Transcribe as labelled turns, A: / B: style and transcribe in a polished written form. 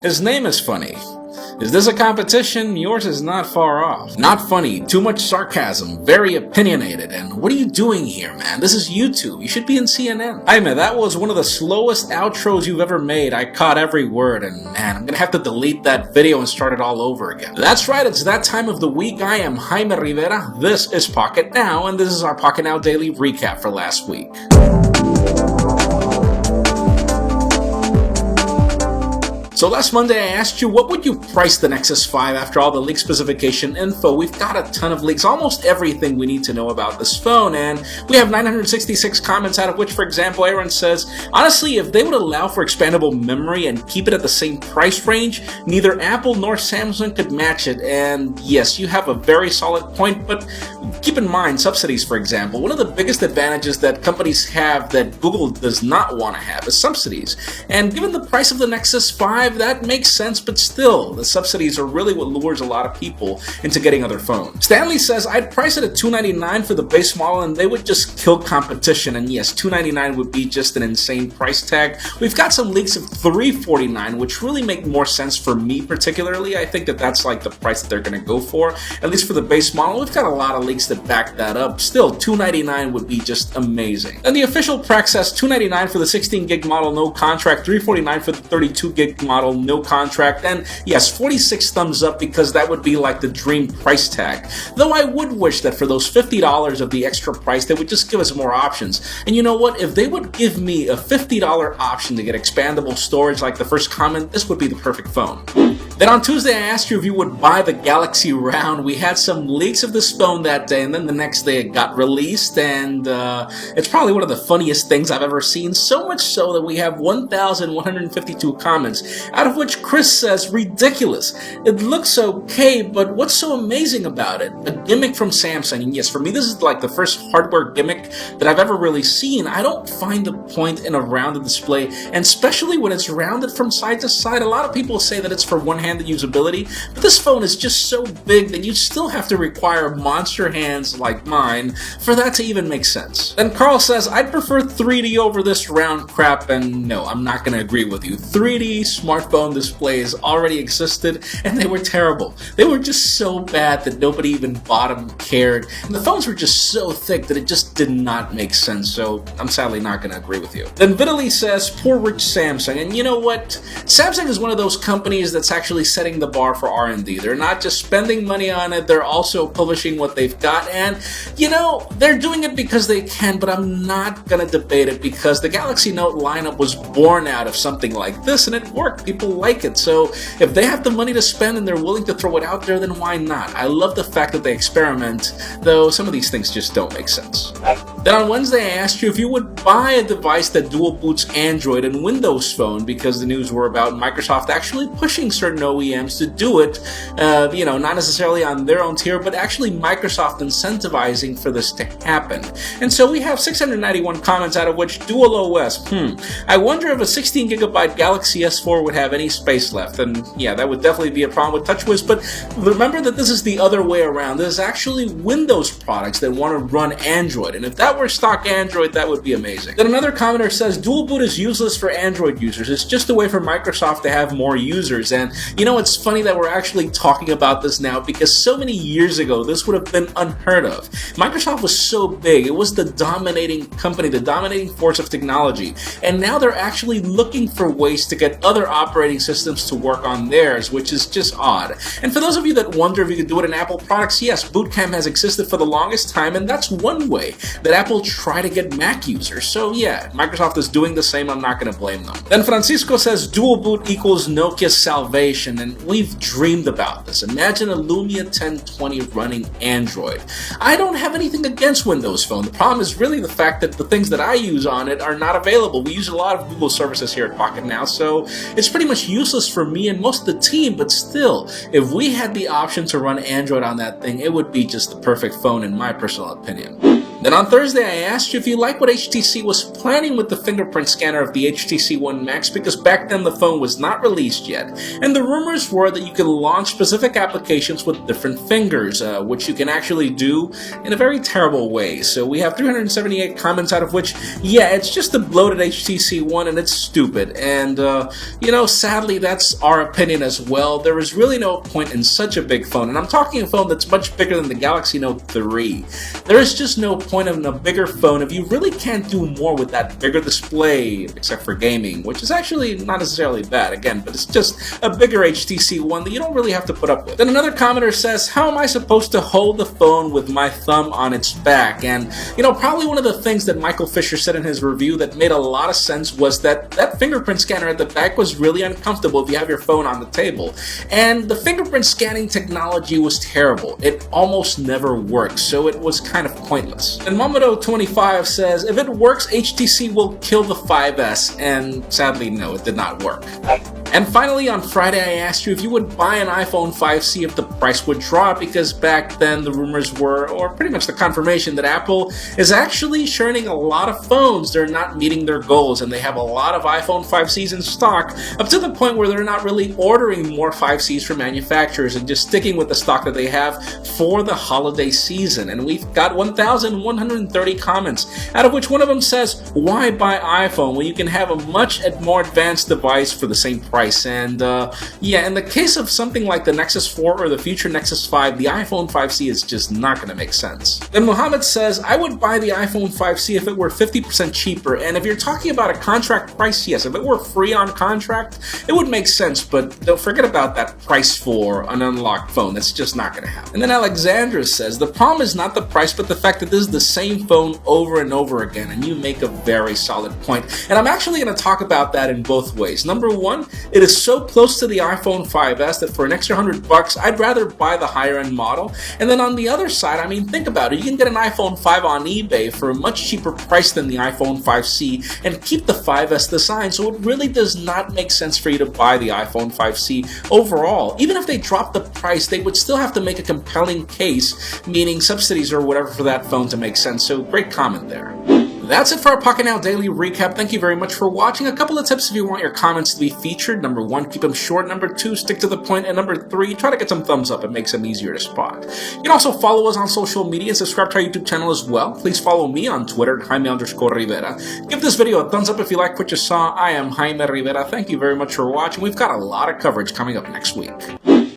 A: His name is funny. Is this a competition? Yours is not far off. Not funny, too much sarcasm, very opinionated, and what are you doing here, man? This is YouTube. You should be in CNN. Hey man, that was one of the slowest outros you've ever made. I caught every word, and man, I'm gonna have to delete that video and start it all over again. That's right, it's that time of the week. I am Jaime Rivera. This is Pocket Now, and this is our Pocket Now Daily Recap for last week. So last Monday I asked you, what would you price the Nexus 5 after all the leak specification info? We've got a ton of leaks, almost everything we need to know about this phone, and we have 966 comments, out of which, for example, Aaron says, honestly, if they would allow for expandable memory and keep it at the same price range, neither Apple nor Samsung could match it. And yes, you have a very solid point, but keep in mind subsidies, for example. One of the biggest advantages that companies have that Google does not want to have is subsidies. And given the price of the Nexus 5, that makes sense, but still, the subsidies are really what lures a lot of people into getting other phones. Stanley says, I'd price it at $299 for the base model and they would just kill competition, and yes, $299 would be just an insane price tag. We've got some leaks of $349, which really make more sense for me particularly. I think that that's like the price that they're going to go for, at least for the base model. We've got a lot of leaks that back that up. Still, $299 would be just amazing. And the official prac says $299 for the 16 gig model, no contract, $349 for the 32 gig model, no contract, and yes, 46 thumbs up because that would be like the dream price tag. Though I would wish that for those $50 of the extra price, they would just give us more options. And you know what? If they would give me a $50 option to get expandable storage like the first comment, this would be the perfect phone. Then on Tuesday, I asked you if you would buy the Galaxy Round. We had some leaks of this phone that day, and then the next day it got released, and it's probably one of the funniest things I've ever seen, so much so that we have 1,152 comments, out of which Chris says, ridiculous. It looks okay, but what's so amazing about it? A gimmick from Samsung, and yes, for me this is like the first hardware gimmick that I've ever really seen. I don't find the point in a rounded display, and especially when it's rounded from side to side. A lot of people say that it's for one-handed usability, but this phone is just so big that you still have to require monster hands like mine for that to even make sense. Then Carl says, I'd prefer 3D over this round crap, and no, I'm not going to agree with you. 3D smartphone displays already existed, and they were terrible. They were just so bad that nobody even bought them, cared, and the phones were just so thick that it just did not make sense, so I'm sadly not going to agree with you. Then Vitaly says, poor rich Samsung, and you know what? Samsung is one of those companies that's actually setting the bar for R&D. They're not just spending money on it, they're also publishing what they've got, and you know, they're doing it because they can, but I'm not going to debate it because the Galaxy Note lineup was born out of something like this, and it worked. People like it, so if they have the money to spend and they're willing to throw it out there, then why not? I love the fact that they experiment, though some of these things just don't make sense. Then on Wednesday, I asked you if you would buy a device that dual boots Android and Windows Phone because the news were about Microsoft actually pushing certain OEMs to do it, you know, not necessarily on their own tier, but actually Microsoft incentivizing for this to happen. And so we have 691 comments, out of which dual OS. I wonder if a 16 gigabyte Galaxy S4 would have any space left, and yeah, that would definitely be a problem with TouchWiz, but remember that this is the other way around. There's actually Windows products that want to run Android, and if that were stock Android, that would be amazing. Then another commenter says, dual boot is useless for Android users. It's just a way for Microsoft to have more users, and you know, it's funny that we're actually talking about this now because so many years ago, this would have been unheard of. Microsoft was so big, it was the dominating company, the dominating force of technology, and now they're actually looking for ways to get other operating systems to work on theirs, which is just odd. And for those of you that wonder if you could do it in Apple products, yes, Boot Camp has existed for the longest time, and that's one way that Apple try to get Mac users. So yeah, Microsoft is doing the same. I'm not going to blame them. Then Francisco says dual boot equals Nokia's salvation, and we've dreamed about this. Imagine a Lumia 1020 running Android. I don't have anything against Windows Phone. The problem is really the fact that the things that I use on it are not available. We use a lot of Google services here at Pocket Now, so it's pretty much useless for me and most of the team, but still, if we had the option to run Android on that thing, it would be just the perfect phone in my personal opinion. Then on Thursday, I asked you if you like what HTC was planning with the fingerprint scanner of the HTC One Max, because back then the phone was not released yet, and the rumors were that you could launch specific applications with different fingers, which you can actually do in a very terrible way. So we have 378 comments, out of which, yeah, it's just a bloated HTC One and it's stupid. And, sadly, that's our opinion as well. There is really no point in such a big phone, and I'm talking a phone that's much bigger than the Galaxy Note 3. There is just no point in a bigger phone if you really can't do more with that bigger display, except for gaming, which is actually not necessarily bad, again, but it's just a bigger HTC One that you don't really have to put up with. Then another commenter says, how am I supposed to hold the phone with my thumb on its back? And, probably one of the things that Michael Fisher said in his review that made a lot of sense was that that fingerprint scanner at the back was really uncomfortable if you have your phone on the table. And the fingerprint scanning technology was terrible. It almost never worked, so it was kind of pointless. And Mamodo25 says, if it works, HTC will kill the 5S, and sadly, no, it did not work. And finally, on Friday, I asked you if you would buy an iPhone5C if the price would drop, because back then the rumors were, or pretty much the confirmation, that Apple is actually churning a lot of phones. They're not meeting their goals, and they have a lot of iPhone5Cs in stock, up to the point where they're not really ordering more 5Cs from manufacturers and just sticking with the stock that they have for the holiday season. And we've got 1,130 comments, out of which one of them says, why buy iPhone when you can have a much more advanced device for the same price? And in the case of something like the Nexus 4 or the future Nexus 5, the iPhone5C is just not going to make sense. Then Mohammed says, I would buy the iPhone5C if it were 50% cheaper, and if you're talking about a contract price, yes, if it were free on contract, it would make sense, but don't forget about that price for an unlocked phone. That's just not going to happen. And then Alexandra says, the problem is not the price, but the fact that this is the same phone over and over again, and you make a very solid point. And I'm actually going to talk about that in both ways. Number one, it is so close to the iPhone 5S that for an extra $100, I'd rather buy the higher end model. And then on the other side, I mean, think about it. You can get an iPhone 5 on eBay for a much cheaper price than the iPhone 5C and keep the 5S design. So it really does not make sense for you to buy the iPhone 5C overall. Even if they drop the price, they would still have to make a compelling case, meaning subsidies or whatever, for that phone to make sense. So great comment there. That's it for our Pocket Now Daily Recap. Thank you very much for watching. A couple of tips if you want your comments to be featured. Number one, keep them short. Number two, stick to the point. And number three, try to get some thumbs up. It makes them easier to spot. You can also follow us on social media and subscribe to our YouTube channel as well. Please follow me on Twitter at Jaime_Rivera. Give this video a thumbs up if you like what you saw. I am Jaime Rivera. Thank you very much for watching. We've got a lot of coverage coming up next week.